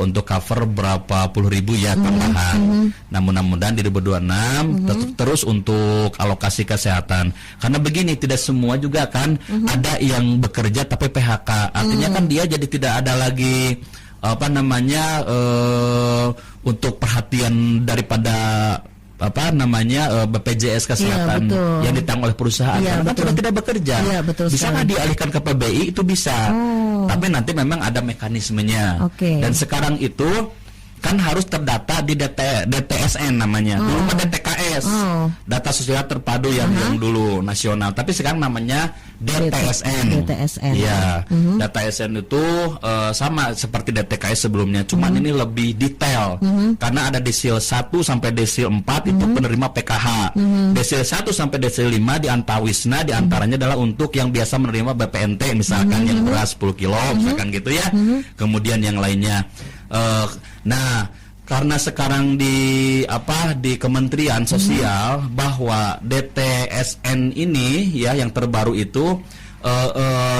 untuk cover berapa puluh ribu ya tambahan. Namun mudah-mudahan di 2026 terus untuk alokasi kesehatan. Karena begini, tidak semua juga kan ada yang bekerja tapi PHK. Artinya kan dia jadi tidak ada lagi untuk perhatian daripada BPJS Kesehatan yang ditanggung oleh perusahaan, karena kan sudah tidak bekerja. Bisa nggak dialihkan ke PBI? Itu bisa, tapi nanti memang ada mekanismenya. Dan sekarang itu kan harus terdata di DTSN namanya. Dulu mah DTKS, data sosial terpadu yang dulu nasional, tapi sekarang namanya DTSN. Ya, DTSN itu sama seperti DTKS sebelumnya, cuman ini lebih detail karena ada desil 1 sampai desil 4 itu penerima PKH. Desil 1 sampai desil 5 di Antawisna diantaranya adalah untuk yang biasa menerima BPNT misalkan yang beras 10 kilo misalkan gitu ya. Kemudian yang lainnya. Nah, karena sekarang di Kementerian Sosial bahwa DTSN ini ya yang terbaru itu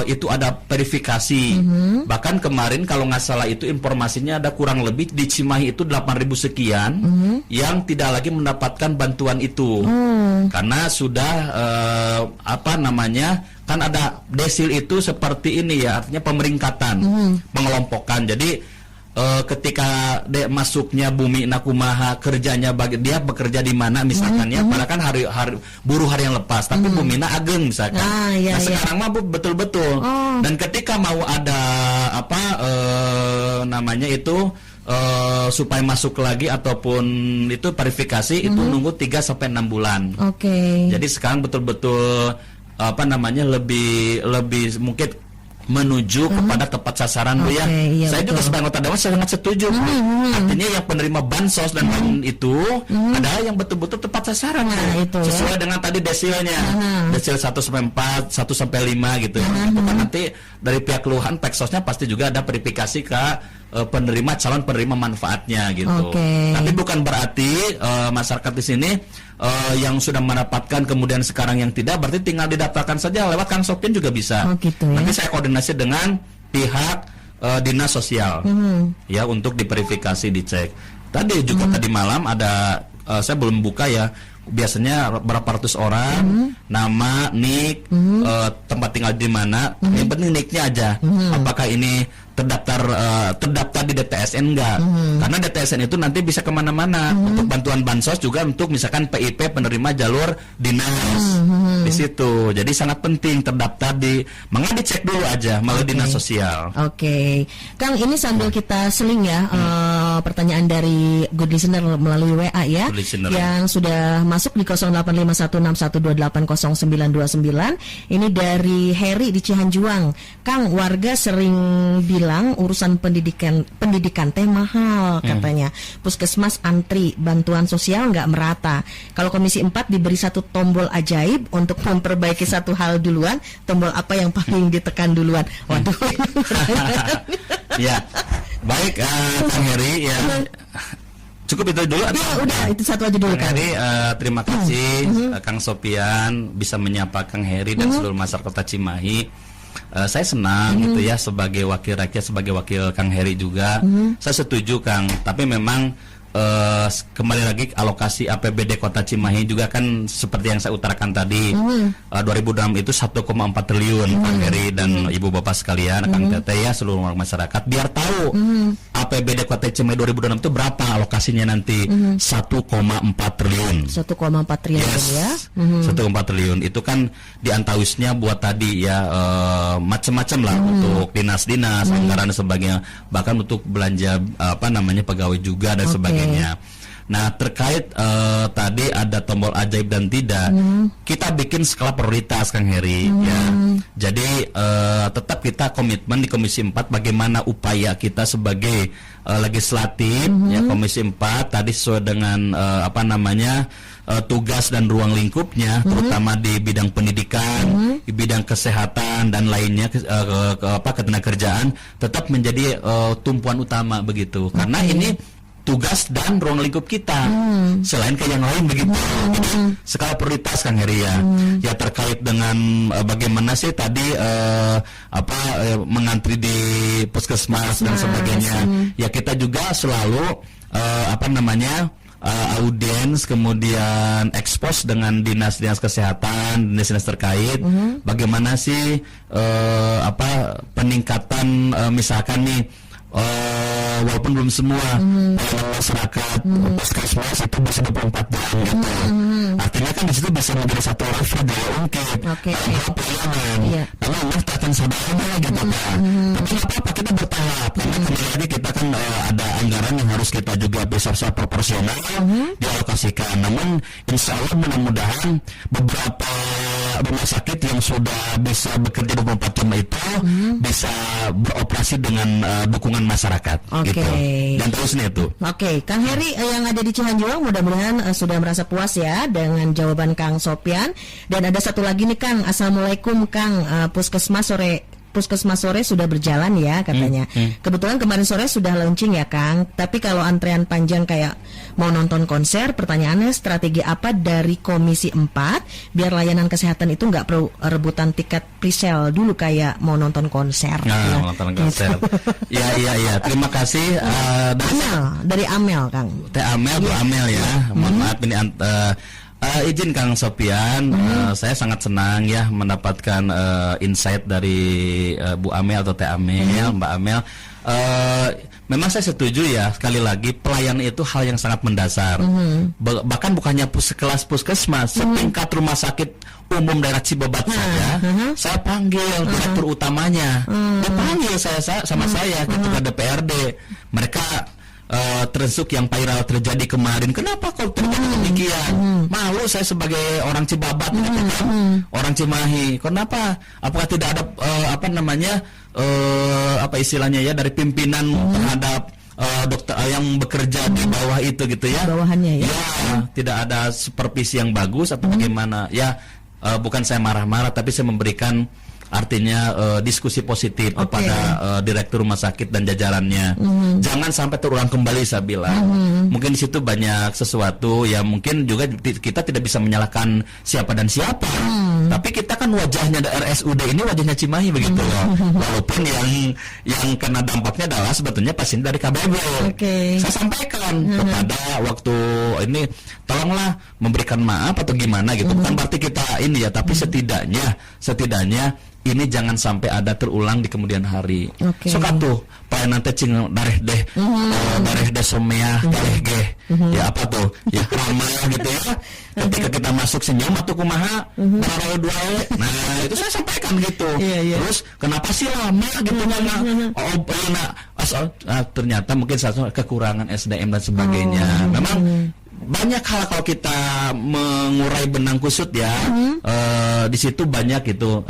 itu ada verifikasi. Bahkan kemarin kalau nggak salah itu informasinya ada kurang lebih di Cimahi itu 8.000 sekian yang tidak lagi mendapatkan bantuan itu. Karena sudah kan ada desil itu seperti ini ya, artinya pemeringkatan, pengelompokan. Jadi ketika masuknya Bumi Nakumaha kerjanya dia bekerja di mana misalkan ya, padahal kan hari buruh hari yang lepas, tapi Bumi Na ageng misalkan. Sekarang mah betul-betul. Dan ketika mau ada supaya masuk lagi ataupun itu verifikasi itu nunggu 3 sampai 6 bulan. Jadi sekarang betul-betul lebih mungkin menuju kepada tepat sasaran Bu ya. Iya, saya juga sebagai anggota dewan sangat setuju. Artinya yang penerima bansos dan itu adalah yang betul-betul tepat sasaran sesuai dengan tadi desilnya. Desil 1 sampai 4, 1 sampai 5 gitu ya. Itu kan nanti dari pihak keluhan Peksosnya pasti juga ada verifikasi ke calon penerima manfaatnya gitu. Tapi bukan berarti masyarakat di sini yang sudah mendapatkan kemudian sekarang yang tidak, berarti tinggal didaftarkan saja lewat Kang Sopian juga bisa. Nanti saya koordinasi dengan pihak dinas sosial ya untuk diverifikasi, dicek. Tadi juga tadi malam ada saya belum buka ya, biasanya berapa ratus orang, nama, nik, tempat tinggal di mana, yang penting niknya aja. Apakah ini terdaftar di DTSN enggak? Karena DTSN itu nanti bisa kemana-mana untuk bantuan bansos juga untuk misalkan PIP penerima jalur dinas di situ. Jadi sangat penting terdaftar makanya dicek dulu aja melalui dinas sosial. Kang, ini sambil kita seling ya pertanyaan dari good listener melalui WA ya, yang sudah masuk di 085161280929. Ini dari Heri di Cihanjuang. Kang, warga sering bilang urusan pendidikan teh mahal katanya. Puskesmas antri, bantuan sosial nggak merata. Kalau Komisi 4 diberi satu tombol ajaib untuk memperbaiki satu hal duluan, tombol apa yang paling ditekan duluan? Waduh. Ya, baik Kang Heri ya. Cukup itu dulu. Ya udah, itu satu aja dulu Kang Heri. Terima kasih Kang Sopian bisa menyapa Kang Heri dan seluruh masyarakat Kota Cimahi. Saya senang gitu ya sebagai wakil rakyat, sebagai wakil Kang Heri juga. Saya setuju Kang, tapi memang kembali lagi alokasi APBD Kota Cimahi juga kan seperti yang saya utarakan tadi. 2006 itu 1,4 triliun Kang Heri dan Ibu Bapak sekalian, Kang Tete ya, seluruh masyarakat biar tahu APBD Kota Cimahi 2006 itu berapa alokasinya nanti. 1,4 triliun. 1,4 triliun ya. 1,4 triliun itu kan diantawisnya buat tadi ya macam-macam lah untuk dinas-dinas, anggaran dan sebagainya, bahkan untuk belanja pegawai juga dan sebagainya. Nah, terkait tadi ada tombol ajaib dan tidak, kita bikin skala prioritas Kang Heri ya. Jadi tetap kita komitmen di Komisi 4 bagaimana upaya kita sebagai legislatif ya, Komisi 4 tadi sesuai dengan tugas dan ruang lingkupnya, terutama di bidang pendidikan, di bidang kesehatan dan lainnya, ketenagakerjaan tetap menjadi tumpuan utama begitu. Karena ini tugas dan ruang lingkup kita, selain ke yang lain begitu. Skala prioritas Kang Heri ya. Ya terkait dengan bagaimana sih tadi mengantri di puskesmas dan sebagainya. Ya kita juga selalu audiens, kemudian ekspos dengan dinas-dinas kesehatan, dinas-dinas terkait, bagaimana sih peningkatan misalkan nih, walaupun belum semua masyarakat puskesmas itu bisa 24 jam gitu. Artinya kan di situ bisa menjadi satu level daya ungkit, pelayanan. Lalu memang akan sabar gitu kan. Tapi apa kita bertahap. Karena kembali lagi kita kan ada anggaran yang harus kita juga bisa proporsional dialokasikan. Namun insya Allah mudah-mudahan beberapa rumah sakit yang sudah bisa bekerja 24 jam itu bisa beroperasi dengan dukungan masyarakat gitu. Dan terusnya itu. Kang Heri yang ada di Cihanjuang mudah-mudahan sudah merasa puas ya dengan jawaban Kang Sopian. Dan ada satu lagi nih Kang, Assalamualaikum Kang, puskesmas sore Puskesmas sore sudah berjalan ya katanya. Kebetulan kemarin sore sudah launching ya Kang. Tapi kalau antrean panjang kayak mau nonton konser, pertanyaannya strategi apa dari Komisi 4 biar layanan kesehatan itu nggak perlu rebutan tiket presale dulu kayak mau nonton konser. Nah, nonton konser. Iya. Terima kasih. Dari Amel Kang. Teh Amel, Bu Amel ya. Mohon maaf ini izin Kang Sopian, saya sangat senang ya mendapatkan insight dari Bu Amel atau Teh Amel, Mbak Amel. Memang saya setuju ya, sekali lagi pelayanan itu hal yang sangat mendasar. Bahkan bukannya sekelas puskesmas, setingkat rumah sakit umum daerah Cibobat saja, saya panggil direktur utamanya, dipanggil sama saya ketika DPRD. Mereka terusuk yang viral terjadi kemarin. Kenapa kok terjadi demikian? Malu saya sebagai orang Cibabat, orang Cimahi. Kenapa? Apakah tidak ada apa istilahnya ya dari pimpinan terhadap dokter yang bekerja di bawah itu gitu ya? Bawahannya ya. Ya, tidak ada supervisi yang bagus atau bagaimana? Ya, bukan saya marah-marah, tapi saya memberikan artinya diskusi positif kepada direktur rumah sakit dan jajarannya. Jangan sampai terulang kembali saya bilang. Mungkin di situ banyak sesuatu yang mungkin juga kita tidak bisa menyalahkan siapa dan siapa. Tapi kita kan wajahnya RSUD ini wajahnya Cimahi begitu loh. Walaupun yang kena dampaknya adalah sebetulnya pasien dari KBB. Saya sampaikan kepada waktu ini, tolonglah memberikan maaf atau gimana gitu. Bukan berarti kita ini ya, tapi setidaknya ini jangan sampai ada terulang di kemudian hari. Sok atuh pelayanan teh cing dareh deh somea dareh geh. Ya apa tuh? Ya ramah gitu ya. Ketika kita masuk senyum atau kumaha baru dua. Nah, itu saya sampaikan gitu. Terus kenapa sih lama gitu ternyata mungkin satu kekurangan SDM dan sebagainya. Memang banyak hal kalau kita mengurai benang kusut ya, di situ banyak itu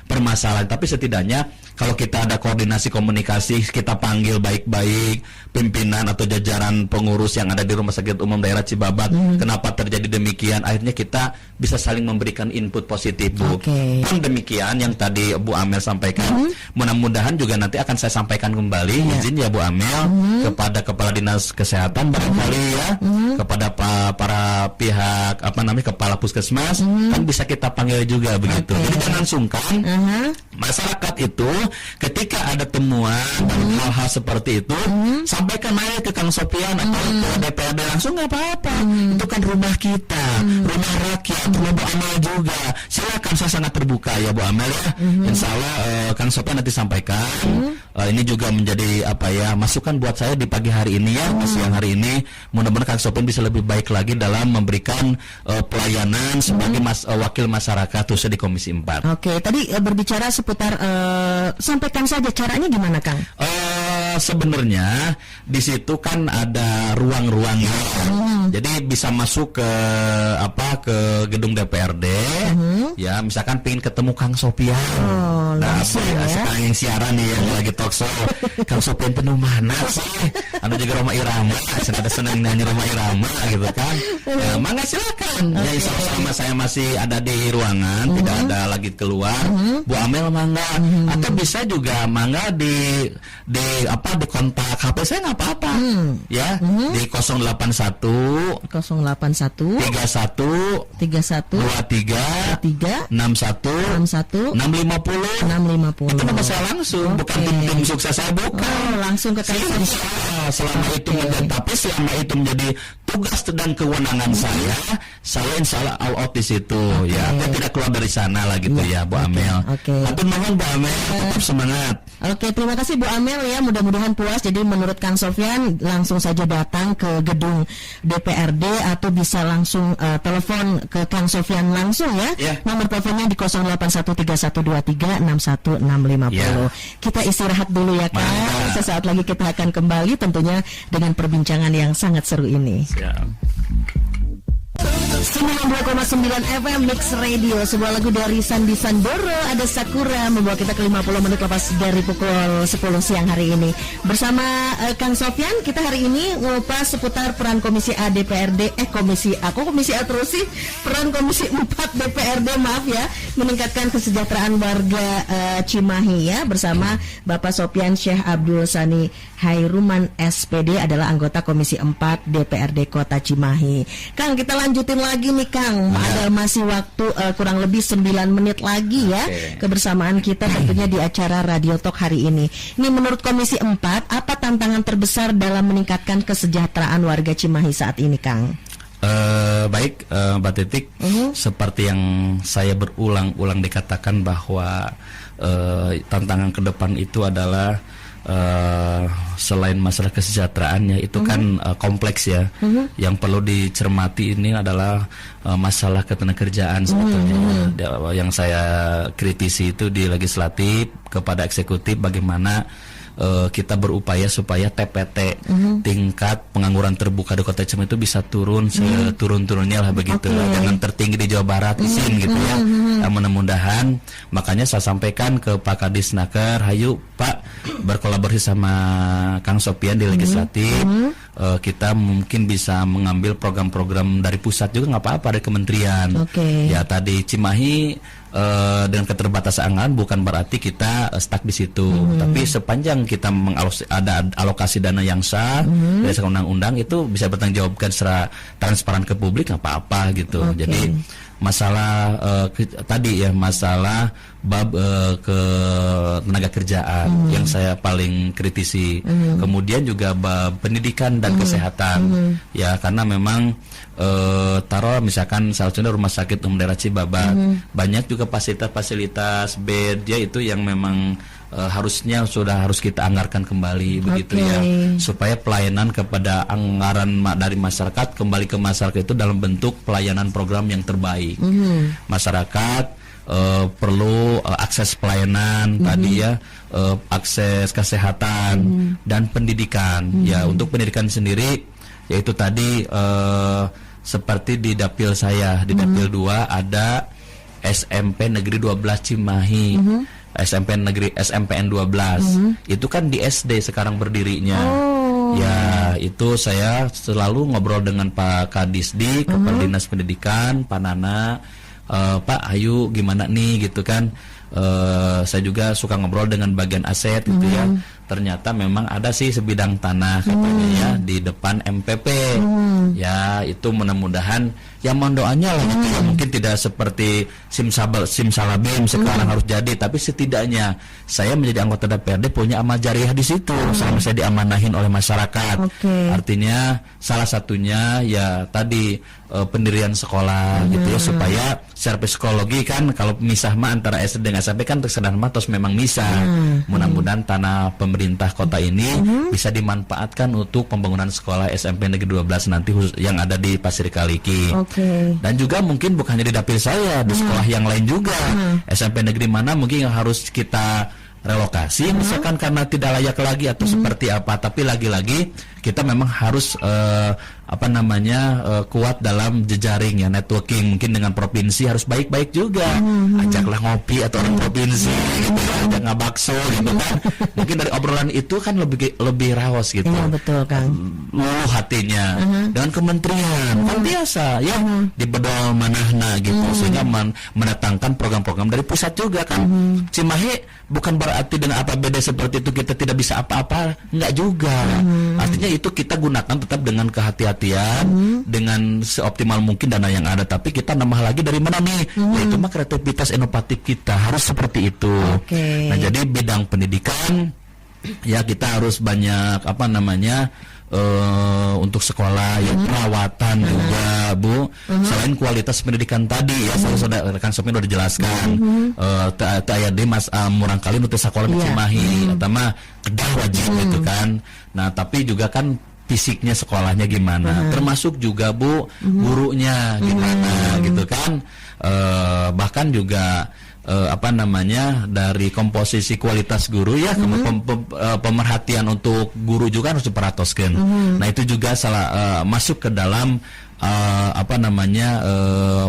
permasalahan. Tapi setidaknya kalau kita ada koordinasi komunikasi, kita panggil baik-baik pimpinan atau jajaran pengurus yang ada di Rumah Sakit Umum Daerah Cibabat, kenapa terjadi demikian, akhirnya kita bisa saling memberikan input positif, Bu. Pun demikian yang tadi Bu Amel sampaikan, mudah-mudahan juga nanti akan saya sampaikan kembali, izin ya Bu Amel, kepada Kepala Dinas Kesehatan barangkali ya, kepada para pihak kepala puskesmas, kan bisa kita panggil juga begitu. Jadi jangan sungkan, masyarakat itu ketika ada temuan dan hal-hal seperti itu, sampaikan aja ke Kang Sopian atau ke DPRD langsung, nggak apa-apa. Itu kan rumah kita, rumah rakyat, rumah Bu Amel juga. Silakan, saya sangat terbuka ya Bu Amel ya. Insya Allah Kang Sopian nanti sampaikan. Ini juga menjadi masukan buat saya di pagi hari ini ya, siang hari ini. Mudah-mudahan Kang Sopian bisa lebih baik lagi dalam memberikan pelayanan sebagai wakil masyarakat khususnya di Komisi 4. Tadi berbicara seputar sampaikan saja caranya gimana Kang? Sebenarnya di situ kan ada ruang-ruangnya. Jadi bisa masuk ke gedung DPRD. Ya, misalkan pengen ketemu Kang Sopian. Sekarang yang siaran nih yang lagi talk show. Kang Sopian penuh mana sih? Anu juga Roma Irama, ada senang nyanyi Roma Irama gitu kan. Ya, mangga silakan. Ya, sama saya masih ada di ruangan, tidak ada lagi keluar. Bu Amel mangga. Atau bisa juga mangga di kontak HP saya nggak apa-apa. Ya, di 081 31 23 61 650. Itu nama saya langsung, bukan tim sukses saya, bukan. Langsung ke kantor. Selama itu menjadi tugas dan kewenangan saya insya Allah all out di situ. Ya, saya tidak keluar dari sana lah gitu ya, Bu Amel. Atur nuhun Bu Amel, tetap semangat. Terima kasih Bu Amel ya, mudah-mudahan puas. Jadi menurut Kang Sofian langsung saja datang ke gedung DPRD atau bisa langsung telepon ke Kang Sofian langsung ya. Nomor teleponnya di 0813136150. Kita istirahat dulu ya Kang. Sesaat lagi kita akan kembali tentunya dengan perbincangan yang sangat seru ini. Siap. 92,9 FM Mix Radio. Sebuah lagu dari Sandi Sandoro, ada Sakura, membawa kita ke 50 menit lepas dari pukul 10 siang hari ini. Bersama Kang Sofyan, kita hari ini ngupas seputar peran Komisi A DPRD, Komisi A terus sih, peran Komisi 4 DPRD, maaf ya, meningkatkan kesejahteraan warga Cimahi ya, bersama Bapak Sofyan Syekh Abdul Sani Hairuman SPD, adalah anggota Komisi 4 DPRD Kota Cimahi. Kang, kita lanjutin lagi nih Kang, ada masih waktu kurang lebih 9 menit lagi ya, kebersamaan kita tentunya di acara Radio Talk hari ini. Ini menurut Komisi 4, apa tantangan terbesar dalam meningkatkan kesejahteraan warga Cimahi saat ini Kang? Baik, Mbak Titik, seperti yang saya berulang-ulang dikatakan bahwa tantangan ke depan itu adalah selain masalah kesejahteraannya itu kan kompleks ya. Yang perlu dicermati ini adalah masalah ketenagakerjaan sebetulnya. Yang saya kritisi itu di legislatif kepada eksekutif, bagaimana kita berupaya supaya TPT tingkat pengangguran terbuka di Kota Cimahi itu bisa turun seturun-turunnya lah begitu. Jangan tertinggi di Jawa Barat isin gitu ya. Mudah-mudahan makanya saya sampaikan ke Pak Kadisnaker, hayu Pak berkolaborasi sama Kang Sofyan di legislatif. Kita mungkin bisa mengambil program-program dari pusat juga nggak apa-apa, dari kementerian. Ya tadi Cimahi dengan keterbatasan anggaran bukan berarti kita stuck di situ. Tapi sepanjang kita ada alokasi dana yang sah dari undang-undang, itu bisa bertanggung jawabkan secara transparan ke publik, nggak apa-apa gitu. Jadi masalah tadi ya, masalah bab ke tenaga kerjaan yang saya paling kritisi. Kemudian juga bab pendidikan dan kesehatan ya, karena memang taruh misalkan salah satunya Rumah Sakit Umum Daerah Cibabat, banyak juga fasilitas bed ya, itu yang memang harusnya harus kita anggarkan kembali begitu ya, supaya pelayanan kepada anggaran dari masyarakat kembali ke masyarakat itu dalam bentuk pelayanan program yang terbaik. Masyarakat perlu akses pelayanan tadi ya, akses kesehatan dan pendidikan ya. Untuk pendidikan sendiri yaitu tadi seperti di dapil saya, di dapil 2 ada SMP Negeri 12 Cimahi. SMPN 12 itu kan di SD sekarang berdirinya. Ya itu saya selalu ngobrol dengan Pak Kadisdi, Kepala Dinas Pendidikan, Pak Nana, Pak ayo gimana nih gitu kan. Saya juga suka ngobrol dengan bagian aset gitu ya. Ternyata memang ada sih sebidang tanah katanya ya di depan MPP. Ya itu mudah-mudahan ya, mohon doanya lah gitu ya. Mungkin tidak seperti simsalabim sekarang harus jadi, tapi setidaknya saya menjadi anggota DPRD punya amal jariah di situ selama saya diamanahin oleh masyarakat. Artinya salah satunya ya tadi pendirian sekolah gitu ya, supaya secara psikologi kan kalau misah mah antara SD dengan SMP kan tersedang matos memang misah. Mudah-mudahan tanah pemerintah kota ini bisa dimanfaatkan untuk pembangunan sekolah SMP Negeri 12 nanti yang ada di Pasir Kaliki. Dan juga mungkin bukan hanya di dapil saya, di sekolah yang lain juga. SMP negeri mana mungkin yang harus kita relokasi misalkan karena tidak layak lagi atau seperti apa, tapi lagi-lagi kita memang harus kuat dalam jejaring ya, networking mungkin dengan provinsi harus baik-baik juga. Ajaklah ngopi atau orang provinsi gitu, ajak ngabakso gitu kan. Mungkin dari obrolan itu kan lebih rawas gitu. Iya betul Kang. Hatinya dengan kementerian kan biasa ya, di bedol manahna gitu, sehingga mendatangkan program-program dari pusat juga kan. Cimahi bukan berarti dengan APBD seperti itu kita tidak bisa apa-apa, enggak juga. Artinya itu kita gunakan tetap dengan kehati-hatian, dengan seoptimal mungkin dana yang ada, tapi kita nambah lagi dari mana nih? Yaitu mah kreativitas inovatif kita harus seperti itu. Nah, jadi bidang pendidikan ya kita harus banyak untuk sekolah ya, perawatan juga Bu. Selain kualitas pendidikan tadi ya, saudara rekan Sofyan udah dijelaskan. Aya di Mas murang kali nutu sekolah di Cimahi eta mah kedah wajib gitu kan. Nah, tapi juga kan fisiknya sekolahnya gimana, termasuk juga Bu gurunya gimana gitu kan. Bahkan juga dari komposisi kualitas guru ya, pemerhatian untuk guru juga harus diperhatoskeun. Nah itu juga masuk ke dalam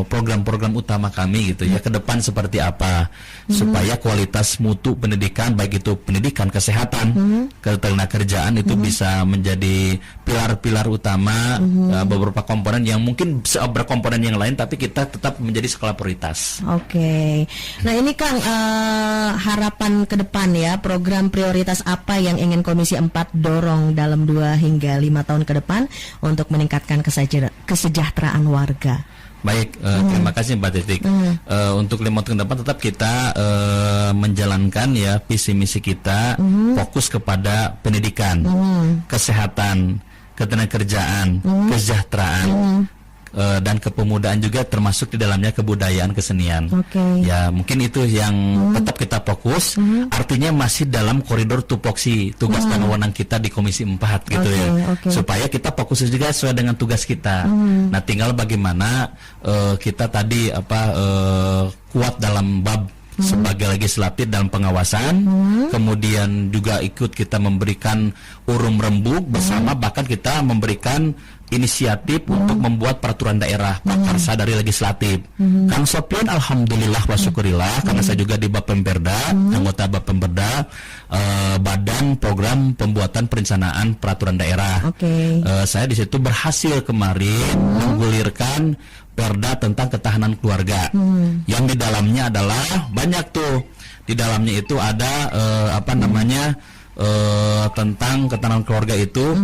program-program utama kami gitu ya, ke depan seperti apa supaya kualitas mutu pendidikan, baik itu pendidikan, kesehatan, ketenagakerjaan itu bisa menjadi pilar-pilar utama, beberapa komponen yang mungkin berkomponen yang lain tapi kita tetap menjadi skala prioritas. Oke. Nah ini Kang, harapan ke depan ya, program prioritas apa yang ingin Komisi 4 dorong dalam 2 hingga 5 tahun ke depan untuk meningkatkan kesejahteraan warga? Baik, terima kasih Mbak Titik. Untuk 5 tahun ke depan tetap kita menjalankan ya visi misi kita, fokus kepada pendidikan, kesehatan, ketenagakerjaan, kesejahteraan, dan kepemudaan juga, termasuk di dalamnya kebudayaan, kesenian. Ya mungkin itu yang tetap kita fokus. Artinya masih dalam koridor tupoksi tugas dan wewenang kita di Komisi 4 gitu ya. Supaya kita fokus juga sesuai dengan tugas kita. Nah tinggal bagaimana kita tadi kuat dalam bab sebagai legislatif dalam pengawasan, kemudian juga ikut kita memberikan urung rembuk bersama, bahkan kita memberikan inisiatif untuk membuat peraturan daerah prakarsa dari legislatif. Kang Sopian alhamdulillah wa syukurillah, karena saya juga di Bapemperda, anggota Bapemperda, badan program pembuatan perencanaan peraturan daerah. Saya di situ berhasil kemarin menggulirkan perda tentang ketahanan keluarga, yang di dalamnya adalah banyak tuh. Di dalamnya itu ada tentang ketahanan keluarga itu,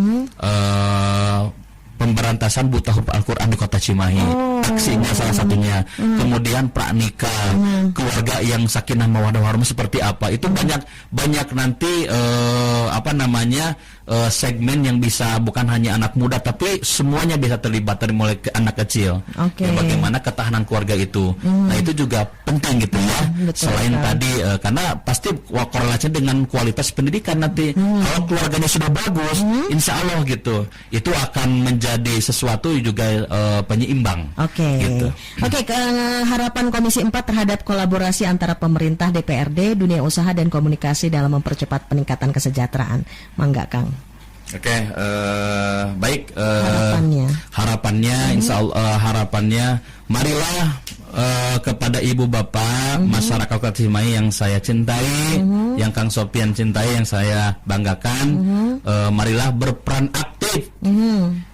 pemberantasan buta huruf Al-Quran di Kota Cimahi, aksinya salah satunya. Kemudian pranikah, keluarga yang sakinah mawaddah warahmah seperti apa, itu banyak nanti segmen yang bisa, bukan hanya anak muda tapi semuanya bisa terlibat, dari mulai ke anak kecil. Ya, bagaimana ketahanan keluarga itu. Nah itu juga penting gitu ya. Selain tadi karena pasti korelasinya dengan kualitas pendidikan nanti. Kalau keluarganya sudah bagus, insya Allah gitu, itu akan menjadi sesuatu juga penyeimbang. Gitu. Harapan Komisi 4 terhadap kolaborasi antara pemerintah, DPRD, dunia usaha dan komunikasi dalam mempercepat peningkatan kesejahteraan. Mangga Kang. Baik. Harapannya, insya Allah harapannya, marilah kepada ibu bapak, masyarakat Kota Cimahi yang saya cintai, yang Kang Sopian cintai, yang saya banggakan, marilah berperan aktif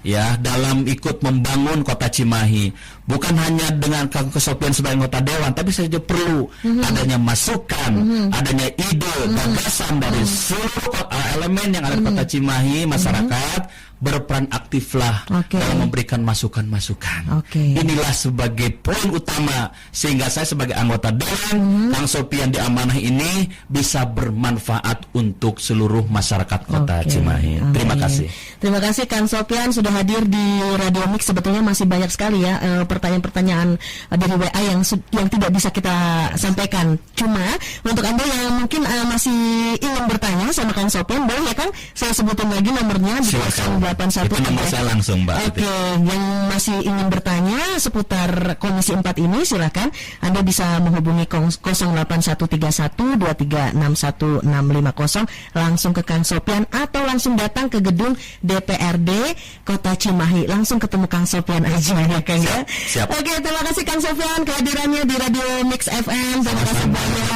ya dalam ikut membangun Kota Cimahi. Bukan hanya dengan Kang Sopian sebagai anggota dewan, tapi saja perlu adanya masukan, adanya ide, gagasan dari seluruh elemen yang ada di Kota Cimahi, masyarakat. Berperan aktiflah dalam memberikan masukan-masukan. Inilah sebagai poin utama, sehingga saya sebagai anggota dewan, Kang Sopian diamanah ini bisa bermanfaat untuk seluruh masyarakat Kota Cimahi. Terima kasih. Terima kasih Kang Sopian sudah hadir di Radio Mix. Sebetulnya masih banyak sekali ya pertanyaan-pertanyaan dari WA yang tidak bisa kita sampaikan. Cuma untuk Anda yang mungkin masih ingin bertanya sama Kang Sopian, boleh ya Kang? Saya sebutin lagi nomornya di 081. Itu nomor saya langsung Mbak. Yang masih ingin bertanya seputar Komisi 4 ini, silakan Anda bisa menghubungi 08131236150 langsung ke Kang Sopian, atau langsung datang ke gedung DPRD Kota Cimahi, langsung ketemu Kang Sopian aja ya Kang ya. Siap. Terima kasih Kang Sopian kehadirannya di Radio Mix FM. Terima kasih banyak.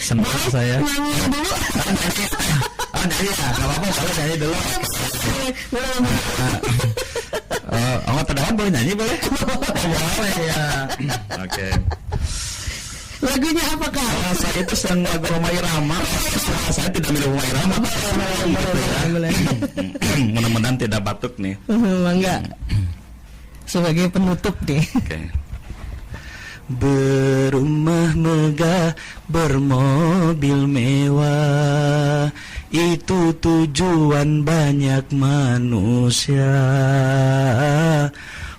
Senang saya. Nyanyi dulu. Nyanyi ya, nggak apa-apa, boleh nyanyi dulu. Teman boleh nyanyi, boleh? Boleh ya. Lagunya apa Kak? Saya itu senang lagu Rhoma Irama. Saya tidak minum Rhoma Irama. Mudah-mudahan tidak batuk nih. Enggak. Sebagai penutup deh. Berumah megah, bermobil mewah, itu tujuan banyak manusia.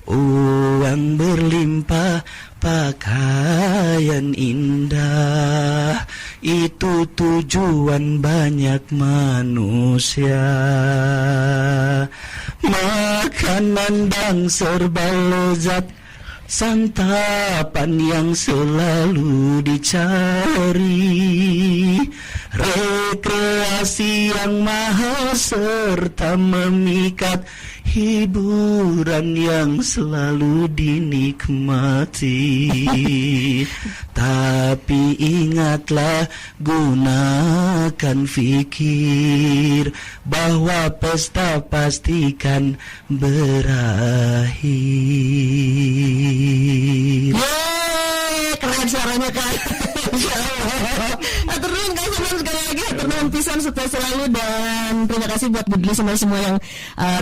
Uang berlimpah, pakaian indah, itu tujuan banyak manusia. Makanan dan serba lezat, santapan yang selalu dicari, rekreasi yang mahal serta memikat, hiburan yang selalu dinikmati. Tapi ingatlah, gunakan fikir bahwa pesta pastikan berakhir. Yeay, keren suaranya Kak. Atur nuhun Kak Saman sekali lagi, atur nuhun pisan sukses selalu, dan terima kasih buat Budli semua yang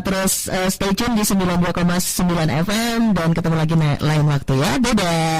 terus stay tune di 92,9 FM, dan ketemu lagi lain waktu ya. Dadah.